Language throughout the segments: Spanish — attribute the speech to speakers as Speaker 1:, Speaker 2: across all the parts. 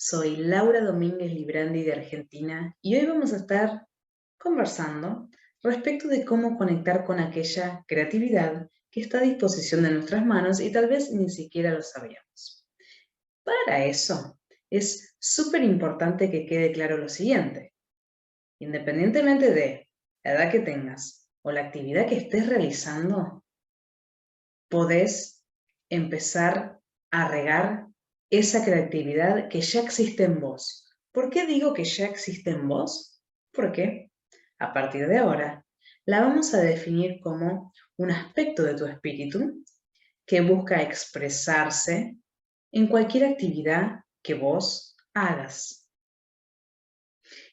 Speaker 1: Soy Laura Domínguez Librandi de Argentina y hoy vamos a estar conversando respecto de cómo conectar con aquella creatividad que está a disposición de nuestras manos y tal vez ni siquiera lo sabíamos. Para eso es súper importante que quede claro lo siguiente. Independientemente de la edad que tengas o la actividad que estés realizando, podés empezar a regar esa creatividad que ya existe en vos. ¿Por qué digo que ya existe en vos? Porque a partir de ahora la vamos a definir como un aspecto de tu espíritu que busca expresarse en cualquier actividad que vos hagas.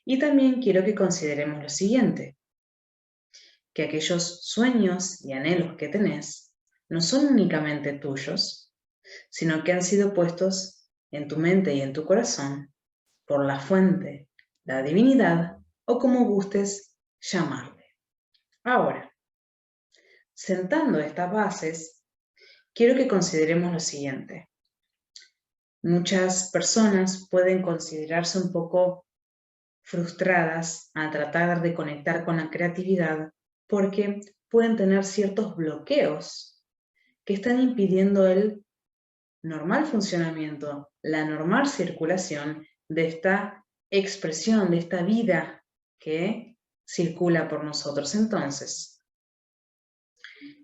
Speaker 1: Y también quiero que consideremos lo siguiente, que aquellos sueños y anhelos que tenés no son únicamente tuyos, sino que han sido puestos en tu mente y en tu corazón por la fuente, la divinidad o como gustes llamarle. Ahora, sentando estas bases, quiero que consideremos lo siguiente. Muchas personas pueden considerarse un poco frustradas al tratar de conectar con la creatividad porque pueden tener ciertos bloqueos que están impidiendo el normal funcionamiento, la normal circulación de esta expresión, de esta vida que circula por nosotros. Entonces,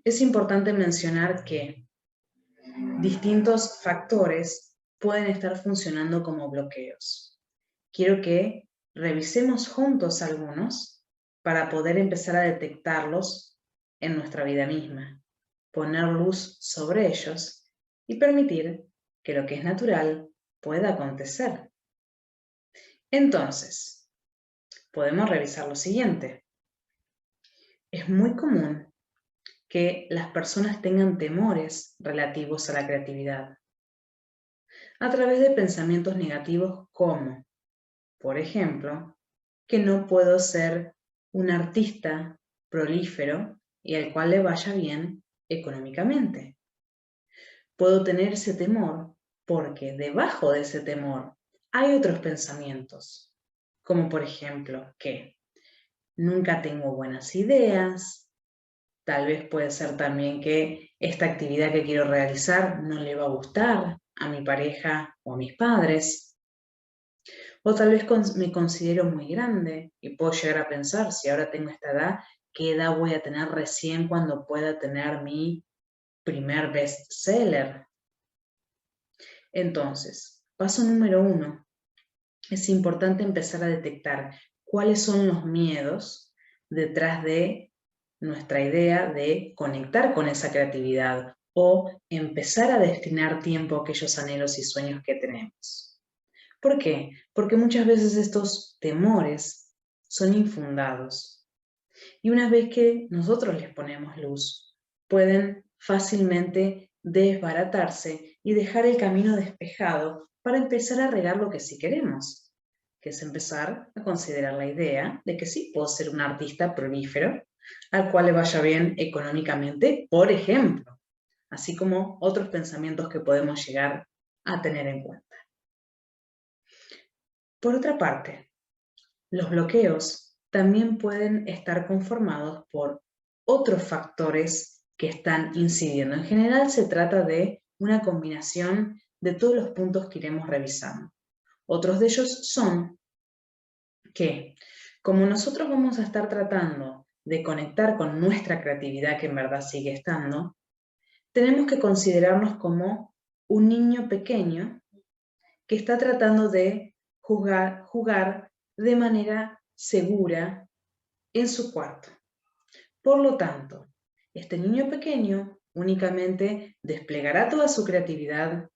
Speaker 1: es importante mencionar que distintos factores pueden estar funcionando como bloqueos. Quiero que revisemos juntos algunos para poder empezar a detectarlos en nuestra vida misma, poner luz sobre ellos y permitir que lo que es natural pueda acontecer. Entonces, podemos revisar lo siguiente. Es muy común que las personas tengan temores relativos a la creatividad a través de pensamientos negativos como, por ejemplo, que no puedo ser un artista prolífero y al cual le vaya bien económicamente. Puedo tener ese temor porque debajo de ese temor hay otros pensamientos, como por ejemplo que nunca tengo buenas ideas, tal vez puede ser también que esta actividad que quiero realizar no le va a gustar a mi pareja o a mis padres, o tal vez me considero muy grande y puedo llegar a pensar, si ahora tengo esta edad, ¿qué edad voy a tener recién cuando pueda tener mi primer bestseller? Entonces, paso número 1, es importante empezar a detectar cuáles son los miedos detrás de nuestra idea de conectar con esa creatividad o empezar a destinar tiempo a aquellos anhelos y sueños que tenemos. ¿Por qué? Porque muchas veces estos temores son infundados y una vez que nosotros les ponemos luz, pueden fácilmente desbaratarse y dejar el camino despejado para empezar a regar lo que sí queremos, que es empezar a considerar la idea de que sí puedo ser un artista prolífero al cual le vaya bien económicamente, por ejemplo, así como otros pensamientos que podemos llegar a tener en cuenta. Por otra parte, los bloqueos también pueden estar conformados por otros factores que están incidiendo. En general se trata de una combinación de todos los puntos que iremos revisando. Otros de ellos son que, como nosotros vamos a estar tratando de conectar con nuestra creatividad, que en verdad sigue estando, tenemos que considerarnos como un niño pequeño que está tratando de jugar de manera segura en su cuarto. Por lo tanto, este niño pequeño únicamente desplegará toda su creatividad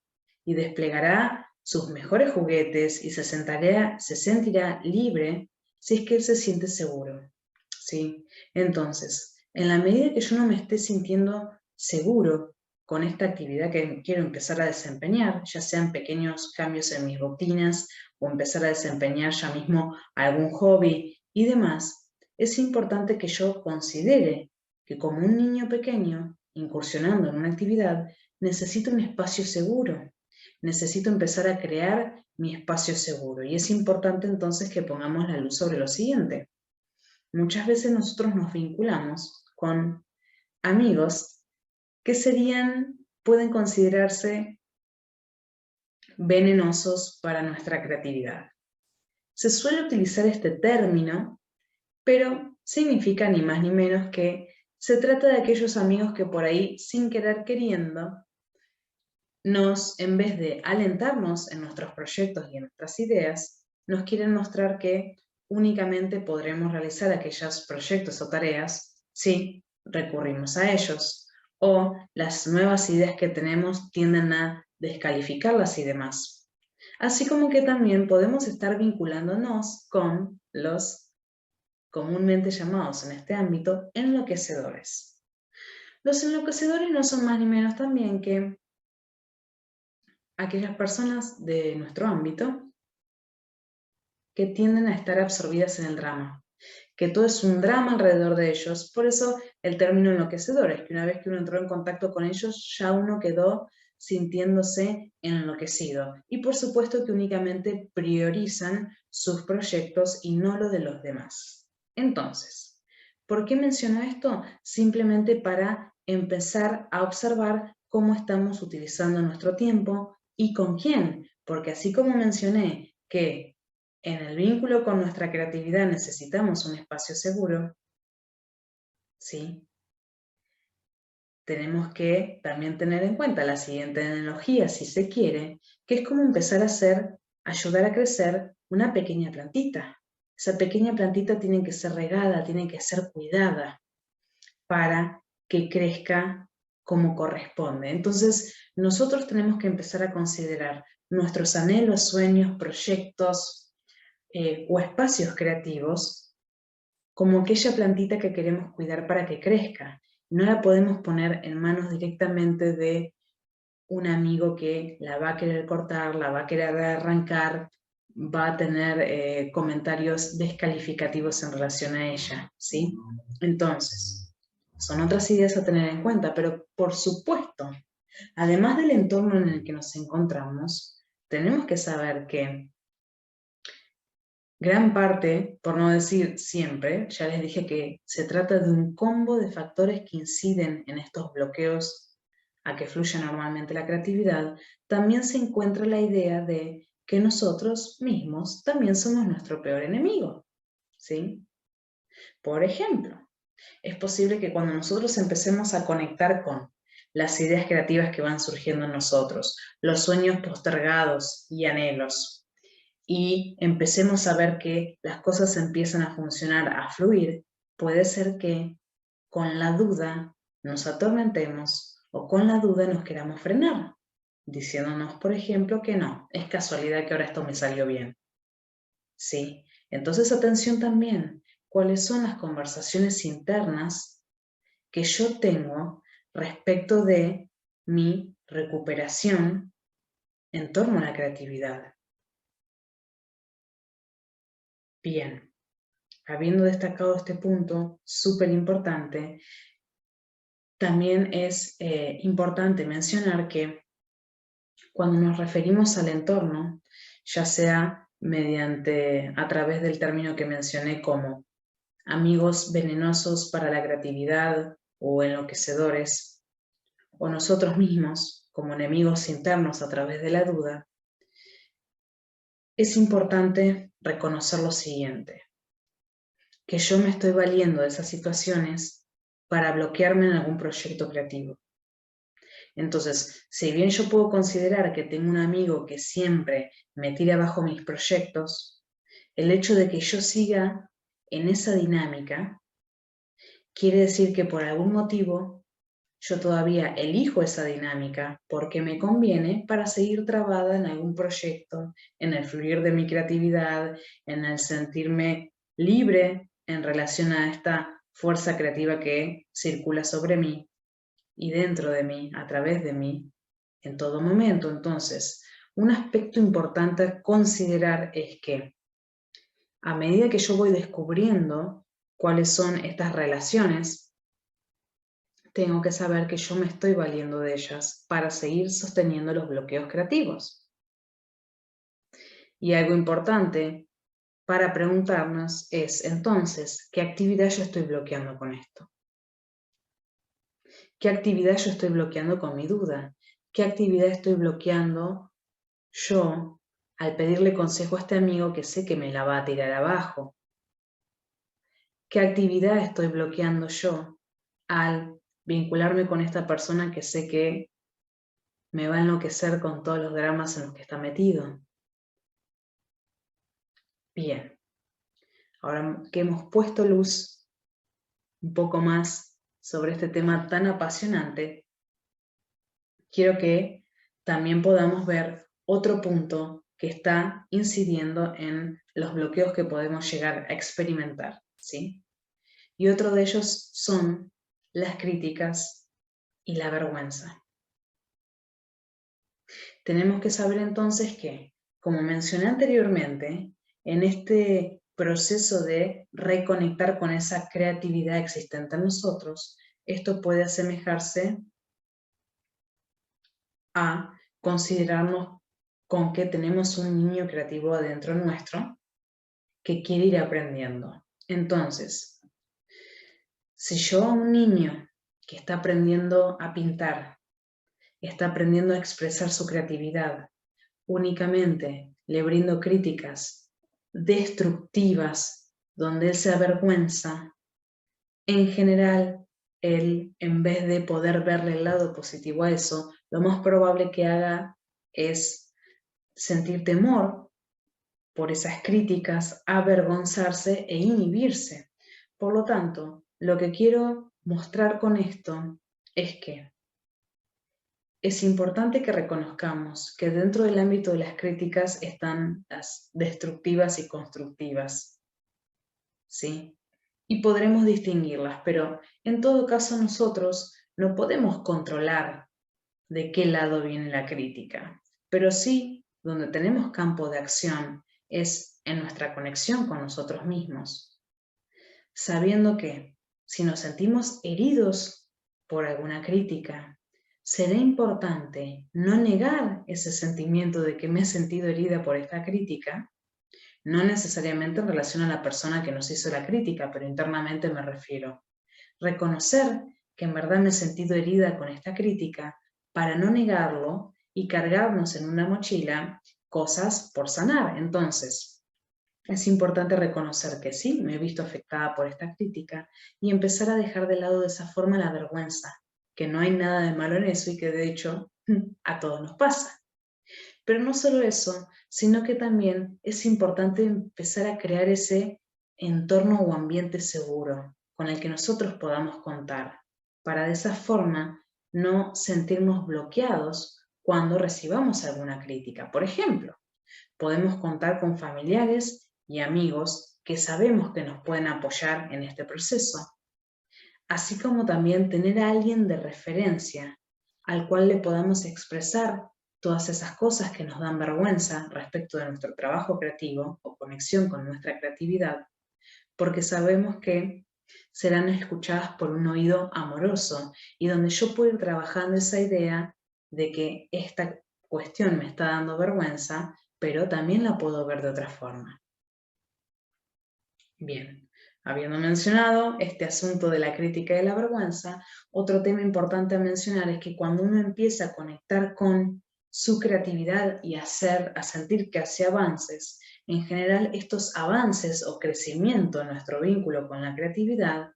Speaker 1: y desplegará sus mejores juguetes y se sentirá libre si es que él se siente seguro, ¿sí? Entonces, en la medida que yo no me esté sintiendo seguro con esta actividad que quiero empezar a desempeñar, ya sean pequeños cambios en mis rutinas o empezar a desempeñar ya mismo algún hobby y demás, es importante que yo considere que como un niño pequeño, incursionando en una actividad, necesito un espacio seguro. Necesito empezar a crear mi espacio seguro. Y es importante entonces que pongamos la luz sobre lo siguiente. Muchas veces nosotros nos vinculamos con amigos que pueden considerarse venenosos para nuestra creatividad. Se suele utilizar este término, pero significa ni más ni menos que se trata de aquellos amigos que por ahí, sin querer queriendo, en vez de alentarnos en nuestros proyectos y en nuestras ideas, nos quieren mostrar que únicamente podremos realizar aquellos proyectos o tareas si recurrimos a ellos, o las nuevas ideas que tenemos tienden a descalificarlas y demás. Así como que también podemos estar vinculándonos con los comúnmente llamados en este ámbito enloquecedores. Los enloquecedores no son más ni menos también que aquellas personas de nuestro ámbito que tienden a estar absorbidas en el drama, que todo es un drama alrededor de ellos. Por eso el término enloquecedor es que una vez que uno entró en contacto con ellos, ya uno quedó sintiéndose enloquecido. Y por supuesto que únicamente priorizan sus proyectos y no lo de los demás. Entonces, ¿por qué menciono esto? Simplemente para empezar a observar cómo estamos utilizando nuestro tiempo y con quién. Porque así como mencioné que en el vínculo con nuestra creatividad necesitamos un espacio seguro, ¿sí? Tenemos que también tener en cuenta la siguiente analogía, si se quiere, que es como empezar a ayudar a crecer una pequeña plantita. Esa pequeña plantita tiene que ser regada, tiene que ser cuidada para que crezca como corresponde. Entonces, nosotros tenemos que empezar a considerar nuestros anhelos, sueños, proyectos o espacios creativos como aquella plantita que queremos cuidar para que crezca. No la podemos poner en manos directamente de un amigo que la va a querer cortar, la va a querer arrancar, va a tener comentarios descalificativos en relación a ella, ¿sí? Entonces, son otras ideas a tener en cuenta, pero por supuesto, además del entorno en el que nos encontramos, tenemos que saber que gran parte, por no decir siempre, ya les dije que se trata de un combo de factores que inciden en estos bloqueos a que fluye normalmente la creatividad, también se encuentra la idea de que nosotros mismos también somos nuestro peor enemigo, ¿sí? Por ejemplo, es posible que cuando nosotros empecemos a conectar con las ideas creativas que van surgiendo en nosotros, los sueños postergados y anhelos, y empecemos a ver que las cosas empiezan a funcionar, a fluir, puede ser que con la duda nos atormentemos o con la duda nos queramos frenar, diciéndonos, por ejemplo, que no, es casualidad que ahora esto me salió bien. ¿Sí? Entonces, atención también, ¿cuáles son las conversaciones internas que yo tengo respecto de mi recuperación en torno a la creatividad? Bien, habiendo destacado este punto súper importante, también es importante mencionar que cuando nos referimos al entorno, ya sea a través del término que mencioné como amigos venenosos para la creatividad o enloquecedores, o nosotros mismos como enemigos internos a través de la duda, es importante reconocer lo siguiente, que yo me estoy valiendo de esas situaciones para bloquearme en algún proyecto creativo. Entonces, si bien yo puedo considerar que tengo un amigo que siempre me tira abajo mis proyectos, el hecho de que yo siga en esa dinámica quiere decir que por algún motivo yo todavía elijo esa dinámica porque me conviene para seguir trabada en algún proyecto, en el fluir de mi creatividad, en el sentirme libre en relación a esta fuerza creativa que circula sobre mí y dentro de mí, a través de mí, en todo momento. Entonces, un aspecto importante a considerar es que a medida que yo voy descubriendo cuáles son estas relaciones, tengo que saber que yo me estoy valiendo de ellas para seguir sosteniendo los bloqueos creativos. Y algo importante para preguntarnos es, entonces, ¿qué actividad yo estoy bloqueando con esto? ¿Qué actividad yo estoy bloqueando con mi duda? ¿Qué actividad estoy bloqueando yo al pedirle consejo a este amigo que sé que me la va a tirar abajo? ¿Qué actividad estoy bloqueando yo al vincularme con esta persona que sé que me va a enloquecer con todos los dramas en los que está metido? Bien, ahora que hemos puesto luz un poco más sobre este tema tan apasionante, quiero que también podamos ver otro punto que está incidiendo en los bloqueos que podemos llegar a experimentar, ¿sí? Y otro de ellos son las críticas y la vergüenza. Tenemos que saber entonces que, como mencioné anteriormente, en este proceso de reconectar con esa creatividad existente en nosotros, esto puede asemejarse a considerarnos con que tenemos un niño creativo adentro nuestro que quiere ir aprendiendo. Entonces, si yo a un niño que está aprendiendo a pintar, está aprendiendo a expresar su creatividad, únicamente le brindo críticas destructivas donde él se avergüenza, en general, él, en vez de poder verle el lado positivo a eso, lo más probable que haga es sentir temor por esas críticas, avergonzarse e inhibirse. Por lo tanto, lo que quiero mostrar con esto es que es importante que reconozcamos que dentro del ámbito de las críticas están las destructivas y constructivas, ¿sí? Y podremos distinguirlas, pero en todo caso nosotros no podemos controlar de qué lado viene la crítica, pero sí donde tenemos campo de acción es en nuestra conexión con nosotros mismos, sabiendo que si nos sentimos heridos por alguna crítica, será importante no negar ese sentimiento de que me he sentido herida por esta crítica, no necesariamente en relación a la persona que nos hizo la crítica, pero internamente me refiero. Reconocer que en verdad me he sentido herida con esta crítica para no negarlo y cargarnos en una mochila cosas por sanar. Entonces, es importante reconocer que sí, me he visto afectada por esta crítica y empezar a dejar de lado de esa forma la vergüenza, que no hay nada de malo en eso y que de hecho a todos nos pasa. Pero no solo eso, sino que también es importante empezar a crear ese entorno o ambiente seguro con el que nosotros podamos contar, para de esa forma no sentirnos bloqueados cuando recibamos alguna crítica. Por ejemplo, podemos contar con familiares y amigos que sabemos que nos pueden apoyar en este proceso, así como también tener a alguien de referencia al cual le podamos expresar todas esas cosas que nos dan vergüenza respecto de nuestro trabajo creativo o conexión con nuestra creatividad, porque sabemos que serán escuchadas por un oído amoroso y donde yo puedo ir trabajando esa idea de que esta cuestión me está dando vergüenza, pero también la puedo ver de otra forma. Bien, habiendo mencionado este asunto de la crítica y de la vergüenza, otro tema importante a mencionar es que cuando uno empieza a conectar con su creatividad y a sentir que hace avances, en general estos avances o crecimiento en nuestro vínculo con la creatividad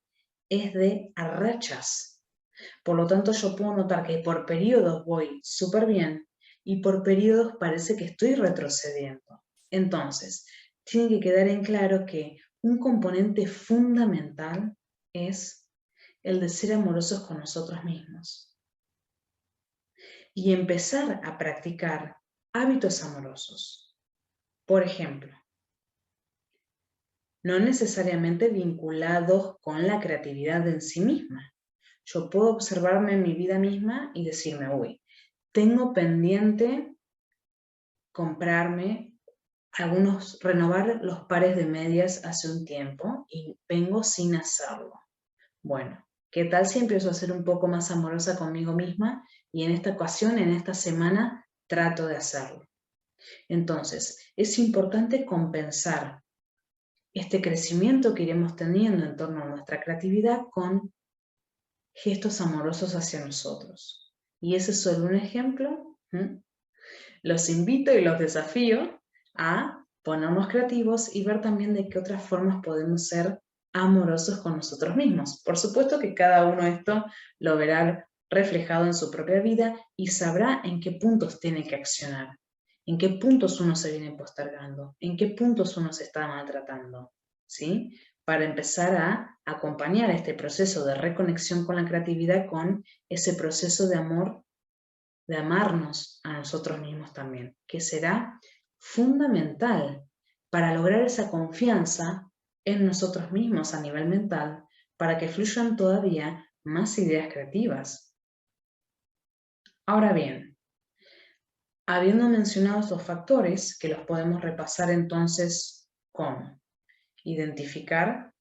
Speaker 1: es de a rachas. Por lo tanto, yo puedo notar que por periodos voy súper bien y por periodos parece que estoy retrocediendo. Entonces, tiene que quedar en claro que un componente fundamental es el de ser amorosos con nosotros mismos y empezar a practicar hábitos amorosos. Por ejemplo, no necesariamente vinculados con la creatividad en sí misma. Yo puedo observarme en mi vida misma y decirme, uy, tengo pendiente comprarme renovar los pares de medias hace un tiempo y vengo sin hacerlo. Bueno, ¿qué tal si empiezo a ser un poco más amorosa conmigo misma y en esta ocasión, en esta semana, trato de hacerlo? Entonces, es importante compensar este crecimiento que iremos teniendo en torno a nuestra creatividad con gestos amorosos hacia nosotros. Y ese es solo un ejemplo. Los invito y los desafío a ponernos creativos y ver también de qué otras formas podemos ser amorosos con nosotros mismos. Por supuesto que cada uno esto lo verá reflejado en su propia vida y sabrá en qué puntos tiene que accionar, en qué puntos uno se viene postergando, en qué puntos uno se está maltratando, ¿sí? Para empezar a acompañar este proceso de reconexión con la creatividad con ese proceso de amor, de amarnos a nosotros mismos también, que será fundamental para lograr esa confianza en nosotros mismos a nivel mental, para que fluyan todavía más ideas creativas. Ahora bien, habiendo mencionado estos factores, que los podemos repasar entonces como identificar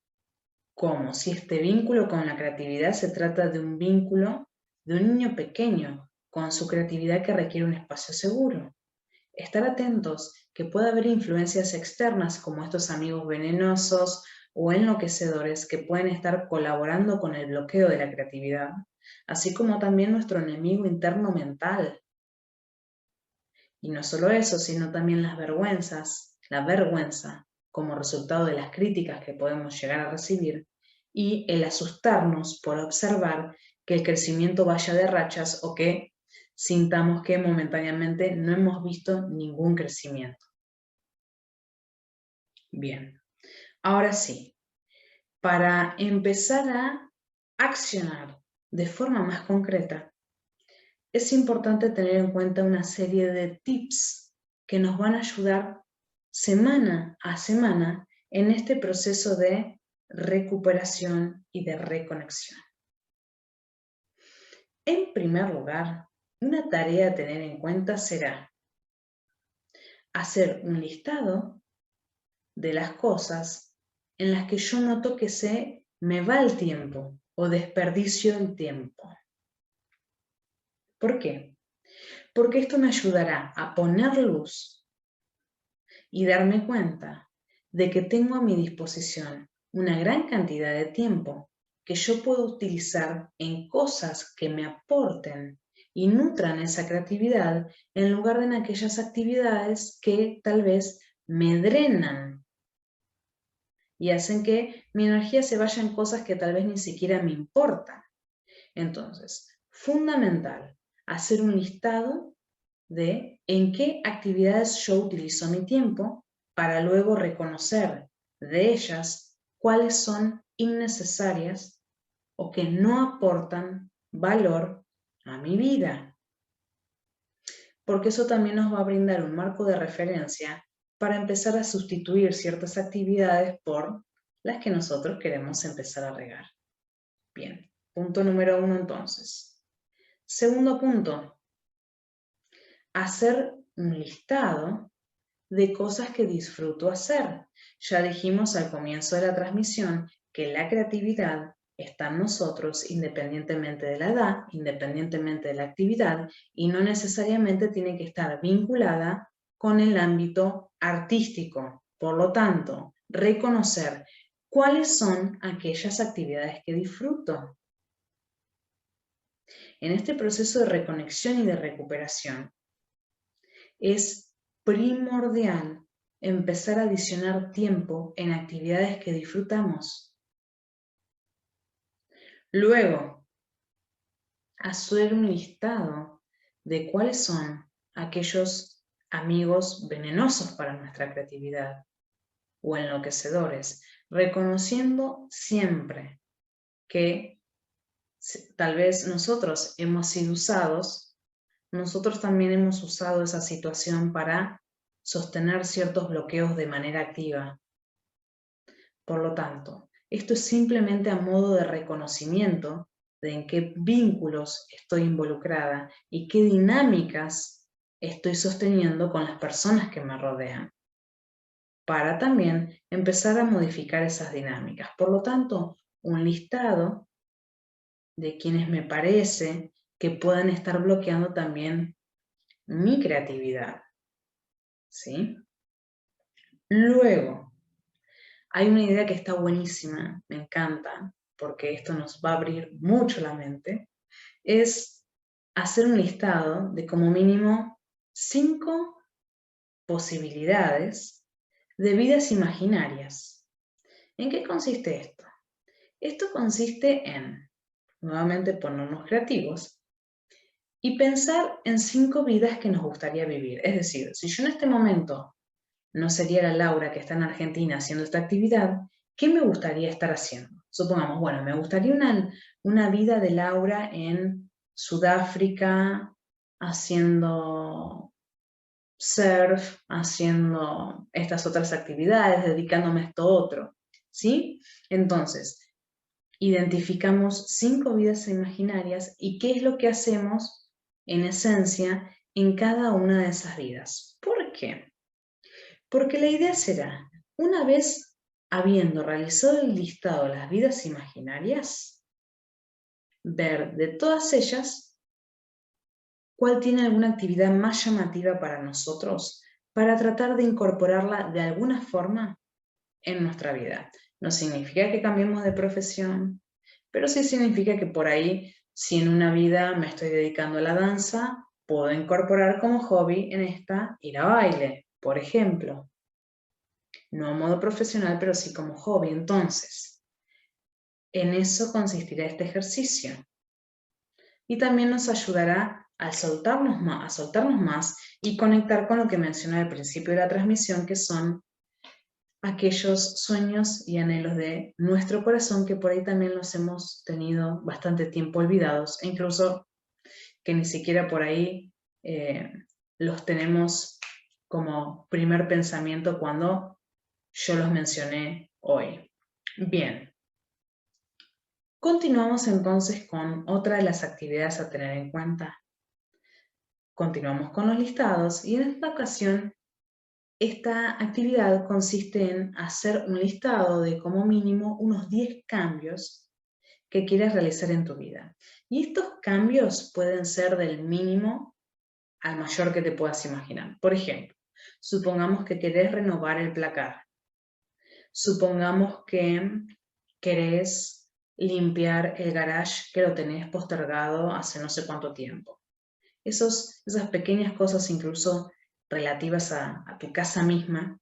Speaker 1: cómo si este vínculo con la creatividad se trata de un vínculo de un niño pequeño con su creatividad que requiere un espacio seguro. Estar atentos que puede haber influencias externas como estos amigos venenosos o enloquecedores que pueden estar colaborando con el bloqueo de la creatividad, así como también nuestro enemigo interno mental. Y no solo eso, sino también las vergüenzas, la vergüenza como resultado de las críticas que podemos llegar a recibir y el asustarnos por observar que el crecimiento vaya de rachas o que sintamos que momentáneamente no hemos visto ningún crecimiento. Bien, ahora sí, para empezar a accionar de forma más concreta, es importante tener en cuenta una serie de tips que nos van a ayudar semana a semana en este proceso de recuperación y de reconexión. En primer lugar, una tarea a tener en cuenta será hacer un listado de las cosas en las que yo noto que se me va el tiempo o desperdicio el tiempo. ¿Por qué? Porque esto me ayudará a poner luz y darme cuenta de que tengo a mi disposición una gran cantidad de tiempo que yo puedo utilizar en cosas que me aporten y nutran esa creatividad en lugar de en aquellas actividades que tal vez me drenan y hacen que mi energía se vaya en cosas que tal vez ni siquiera me importan. Entonces, fundamental, hacer un listado de en qué actividades yo utilizo mi tiempo para luego reconocer de ellas cuáles son innecesarias o que no aportan valor a mi vida. Porque eso también nos va a brindar un marco de referencia para empezar a sustituir ciertas actividades por las que nosotros queremos empezar a regar. Bien, punto número 1 entonces. Segundo punto, hacer un listado de cosas que disfruto hacer. Ya dijimos al comienzo de la transmisión que la creatividad está en nosotros independientemente de la edad, independientemente de la actividad, y no necesariamente tiene que estar vinculada con el ámbito artístico. Por lo tanto, reconocer cuáles son aquellas actividades que disfruto. En este proceso de reconexión y de recuperación, es primordial empezar a adicionar tiempo en actividades que disfrutamos. Luego, hacer un listado de cuáles son aquellos amigos venenosos para nuestra creatividad o enloquecedores, reconociendo siempre que tal vez nosotros hemos sido usados, nosotros también hemos usado esa situación para sostener ciertos bloqueos de manera activa. Por lo tanto, esto es simplemente a modo de reconocimiento de en qué vínculos estoy involucrada y qué dinámicas estoy sosteniendo con las personas que me rodean, para también empezar a modificar esas dinámicas. Por lo tanto, un listado de quienes me parece que puedan estar bloqueando también mi creatividad. ¿sí? Luego, hay una idea que está buenísima, me encanta, porque esto nos va a abrir mucho la mente, es hacer un listado de como mínimo 5 posibilidades de vidas imaginarias. ¿En qué consiste esto? Esto consiste en, nuevamente, ponernos creativos y pensar en 5 vidas que nos gustaría vivir. Es decir, si yo en este momento no sería la Laura que está en Argentina haciendo esta actividad, ¿qué me gustaría estar haciendo? Supongamos, bueno, me gustaría una vida de Laura en Sudáfrica haciendo surf, haciendo estas otras actividades, dedicándome a esto otro, ¿sí? Entonces, identificamos 5 vidas imaginarias y qué es lo que hacemos en esencia en cada una de esas vidas. ¿Por qué? Porque la idea será, una vez habiendo realizado el listado de las vidas imaginarias, ver de todas ellas cuál tiene alguna actividad más llamativa para nosotros, para tratar de incorporarla de alguna forma en nuestra vida. No significa que cambiemos de profesión, pero sí significa que por ahí, si en una vida me estoy dedicando a la danza, puedo incorporar como hobby en esta ir a baile, por ejemplo. No a modo profesional, pero sí como hobby. Entonces, en eso consistirá este ejercicio. Y también nos ayudará a soltarnos más y conectar con lo que mencioné al principio de la transmisión, que son aquellos sueños y anhelos de nuestro corazón que por ahí también los hemos tenido bastante tiempo olvidados e incluso que ni siquiera por ahí los tenemos como primer pensamiento cuando yo los mencioné hoy. Bien, continuamos entonces con otra de las actividades a tener en cuenta. Continuamos con los listados y en esta ocasión esta actividad consiste en hacer un listado de como mínimo unos 10 cambios que quieres realizar en tu vida. Y estos cambios pueden ser del mínimo al mayor que te puedas imaginar. Por ejemplo, supongamos que querés renovar el placar. Supongamos que querés limpiar el garage que lo tenés postergado hace no sé cuánto tiempo. Esas pequeñas cosas, incluso relativas a tu casa misma,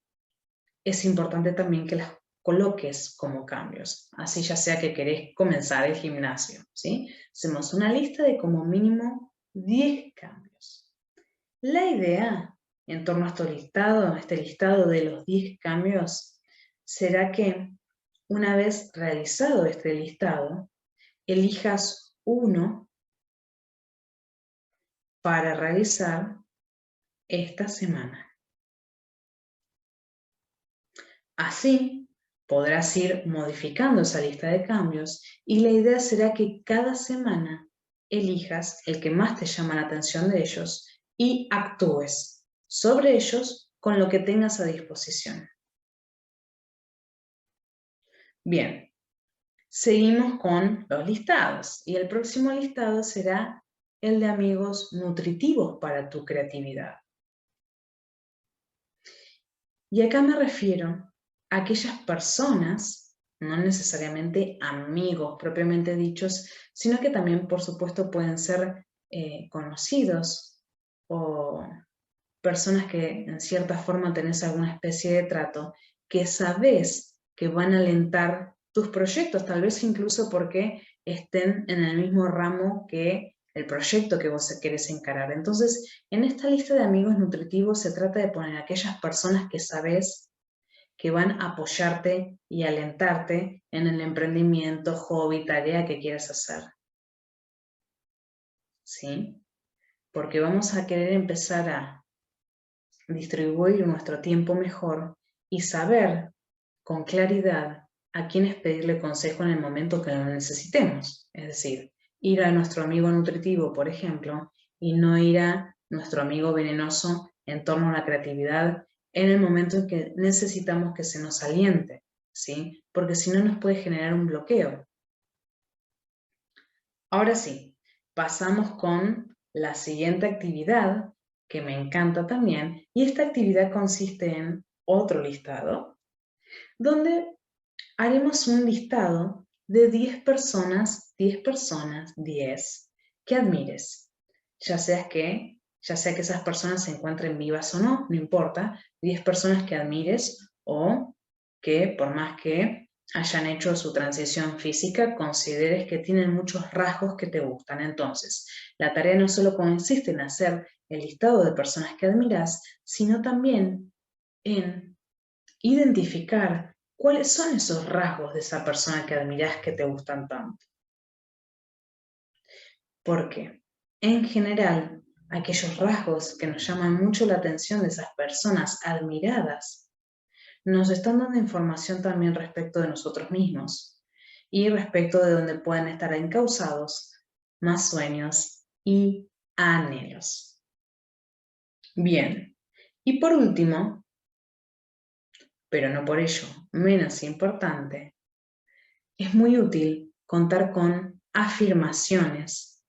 Speaker 1: es importante también que las coloques como cambios, así ya sea que querés comenzar el gimnasio, ¿sí? Hacemos una lista de como mínimo 10 cambios. La idea en torno a este listado de los 10 cambios, será que una vez realizado este listado, elijas uno para realizar esta semana. Así podrás ir modificando esa lista de cambios y la idea será que cada semana elijas el que más te llama la atención de ellos y actúes sobre ellos con lo que tengas a disposición. Bien, seguimos con los listados y el próximo listado será el de amigos nutritivos para tu creatividad. Y acá me refiero a aquellas personas, no necesariamente amigos propiamente dichos, sino que también, por supuesto, pueden ser conocidos o personas que en cierta forma tenés alguna especie de trato, que sabés que van a alentar tus proyectos, tal vez incluso porque estén en el mismo ramo que el proyecto que vos querés encarar. Entonces, en esta lista de amigos nutritivos se trata de poner aquellas personas que sabés que van a apoyarte y alentarte en el emprendimiento, hobby, tarea que quieras hacer. ¿Sí? Porque vamos a querer empezar a distribuir nuestro tiempo mejor y saber con claridad a quiénes pedirle consejo en el momento que lo necesitemos. Es decir, ir a nuestro amigo nutritivo, por ejemplo, y no ir a nuestro amigo venenoso en torno a la creatividad en el momento en que necesitamos que se nos aliente, ¿sí? Porque si no nos puede generar un bloqueo. Ahora sí, pasamos con la siguiente actividad, que me encanta también, y esta actividad consiste en otro listado, donde haremos un listado de 10 personas, 10, que admires, ya sea que esas personas se encuentren vivas o no, no importa, 10 personas que admires o que por más que hayan hecho su transición física, consideres que tienen muchos rasgos que te gustan. Entonces, la tarea no solo consiste en hacer el listado de personas que admiras, sino también en identificar cuáles son esos rasgos de esa persona que admiras que te gustan tanto. Porque, en general, aquellos rasgos que nos llaman mucho la atención de esas personas admiradas nos están dando información también respecto de nosotros mismos y respecto de dónde pueden estar encausados más sueños y anhelos. Bien, y por último, pero no por ello menos importante, es muy útil contar con afirmaciones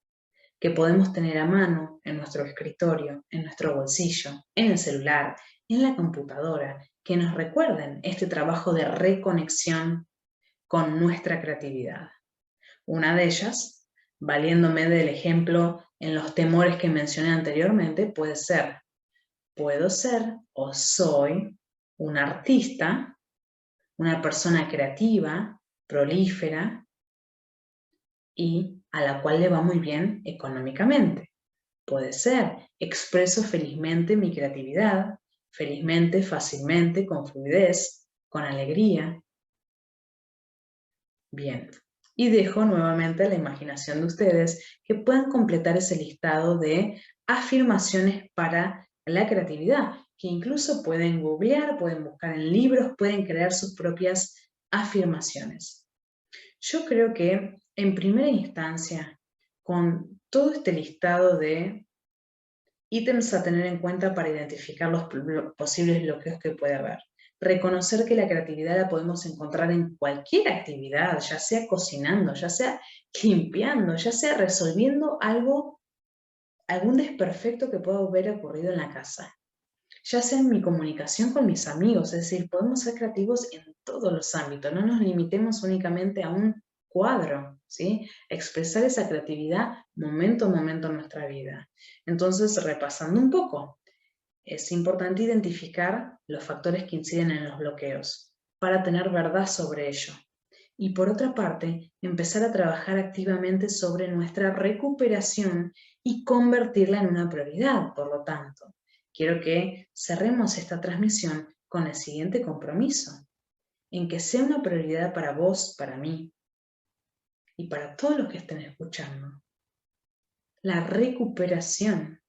Speaker 1: que podemos tener a mano en nuestro escritorio, en nuestro bolsillo, en el celular, en la computadora, que nos recuerden este trabajo de reconexión con nuestra creatividad. Una de ellas, valiéndome del ejemplo en los temores que mencioné anteriormente, puede ser: puedo ser o soy un artista, una persona creativa, prolífera y a la cual le va muy bien económicamente. Puede ser, expreso felizmente mi creatividad, felizmente, fácilmente, con fluidez, con alegría. Bien, y dejo nuevamente a la imaginación de ustedes que puedan completar ese listado de afirmaciones para la creatividad, que incluso pueden googlear, pueden buscar en libros, pueden crear sus propias afirmaciones. Yo creo que en primera instancia, con todo este listado de ítems a tener en cuenta para identificar los posibles bloqueos que puede haber. Reconocer que la creatividad la podemos encontrar en cualquier actividad, ya sea cocinando, ya sea limpiando, ya sea resolviendo algún desperfecto que pueda haber ocurrido en la casa, ya sea en mi comunicación con mis amigos, es decir, podemos ser creativos en todos los ámbitos, no nos limitemos únicamente a un cuadro, ¿sí? Expresar esa creatividad momento a momento en nuestra vida. Entonces, repasando un poco, es importante identificar los factores que inciden en los bloqueos para tener verdad sobre ello. Y por otra parte, empezar a trabajar activamente sobre nuestra recuperación y convertirla en una prioridad, por lo tanto. Quiero que cerremos esta transmisión con el siguiente compromiso, en que sea una prioridad para vos, para mí y para todos los que estén escuchando. La recuperación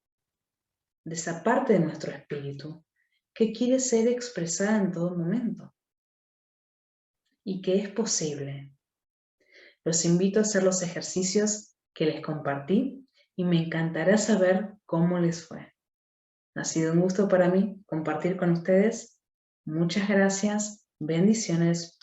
Speaker 1: de esa parte de nuestro espíritu que quiere ser expresada en todo momento y que es posible. Los invito a hacer los ejercicios que les compartí y me encantará saber cómo les fue. Ha sido un gusto para mí compartir con ustedes. Muchas gracias. Bendiciones.